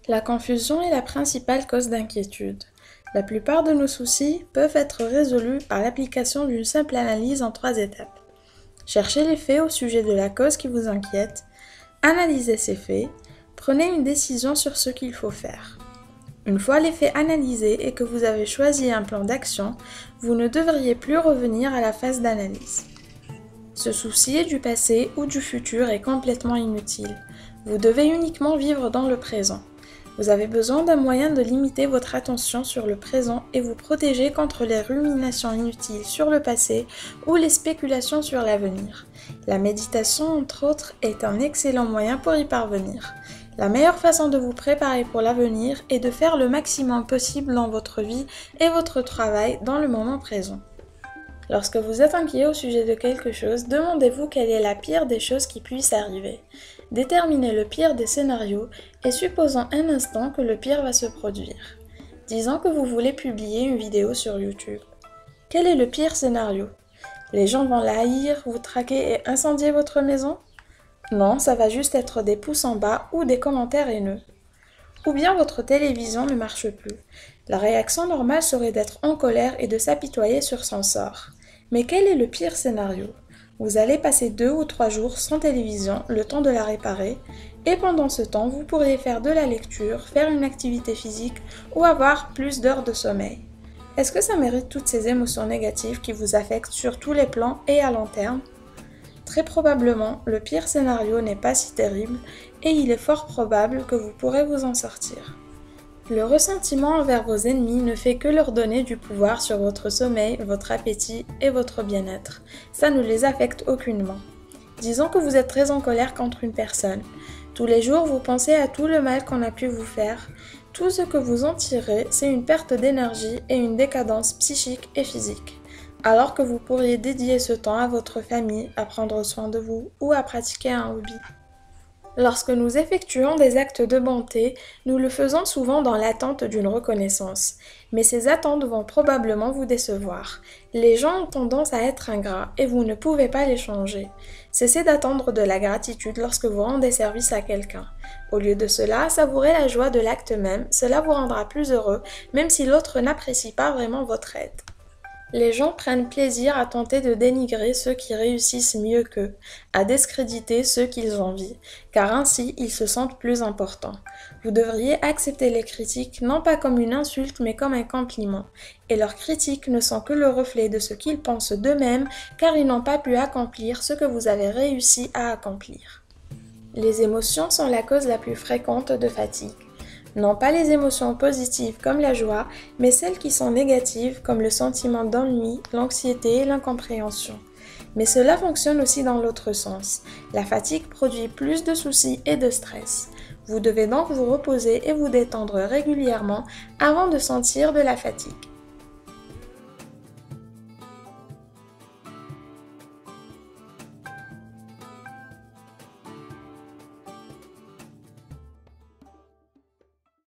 La confusion est la principale cause d'inquiétude. La plupart de nos soucis peuvent être résolus par l'application d'une simple analyse en 3 étapes. Cherchez les faits au sujet de la cause qui vous inquiète, analysez ces faits, prenez une décision sur ce qu'il faut faire. Une fois les faits analysés et que vous avez choisi un plan d'action, vous ne devriez plus revenir à la phase d'analyse. Se soucier du passé ou du futur est complètement inutile. Vous devez uniquement vivre dans le présent. Vous avez besoin d'un moyen de limiter votre attention sur le présent et vous protéger contre les ruminations inutiles sur le passé ou les spéculations sur l'avenir. La méditation, entre autres, est un excellent moyen pour y parvenir. La meilleure façon de vous préparer pour l'avenir est de faire le maximum possible dans votre vie et votre travail dans le moment présent. Lorsque vous êtes inquiet au sujet de quelque chose, demandez-vous quelle est la pire des choses qui puissent arriver. Déterminez le pire des scénarios et supposons un instant que le pire va se produire. Disons que vous voulez publier une vidéo sur YouTube. Quel est le pire scénario? Les gens vont la haïr, vous traquer et incendier votre maison? Non, ça va juste être des pouces en bas ou des commentaires haineux. Ou bien votre télévision ne marche plus. La réaction normale serait d'être en colère et de s'apitoyer sur son sort. Mais quel est le pire scénario? Vous allez passer 2 ou 3 jours sans télévision, le temps de la réparer, et pendant ce temps, vous pourriez faire de la lecture, faire une activité physique ou avoir plus d'heures de sommeil. Est-ce que ça mérite toutes ces émotions négatives qui vous affectent sur tous les plans et à long terme? Très probablement, le pire scénario n'est pas si terrible et il est fort probable que vous pourrez vous en sortir. Le ressentiment envers vos ennemis ne fait que leur donner du pouvoir sur votre sommeil, votre appétit et votre bien-être. Ça ne les affecte aucunement. Disons que vous êtes très en colère contre une personne. Tous les jours, vous pensez à tout le mal qu'on a pu vous faire. Tout ce que vous en tirez, c'est une perte d'énergie et une décadence psychique et physique. Alors que vous pourriez dédier ce temps à votre famille, à prendre soin de vous ou à pratiquer un hobby. Lorsque nous effectuons des actes de bonté, nous le faisons souvent dans l'attente d'une reconnaissance. Mais ces attentes vont probablement vous décevoir. Les gens ont tendance à être ingrats et vous ne pouvez pas les changer. Cessez d'attendre de la gratitude lorsque vous rendez service à quelqu'un. Au lieu de cela, savourez la joie de l'acte même, cela vous rendra plus heureux, même si l'autre n'apprécie pas vraiment votre aide. Les gens prennent plaisir à tenter de dénigrer ceux qui réussissent mieux qu'eux, à discréditer ceux qu'ils envient, car ainsi ils se sentent plus importants. Vous devriez accepter les critiques non pas comme une insulte mais comme un compliment, et leurs critiques ne sont que le reflet de ce qu'ils pensent d'eux-mêmes car ils n'ont pas pu accomplir ce que vous avez réussi à accomplir. Les émotions sont la cause la plus fréquente de fatigue. Non pas les émotions positives comme la joie, mais celles qui sont négatives comme le sentiment d'ennui, l'anxiété et l'incompréhension. Mais cela fonctionne aussi dans l'autre sens. La fatigue produit plus de soucis et de stress. Vous devez donc vous reposer et vous détendre régulièrement avant de sentir de la fatigue.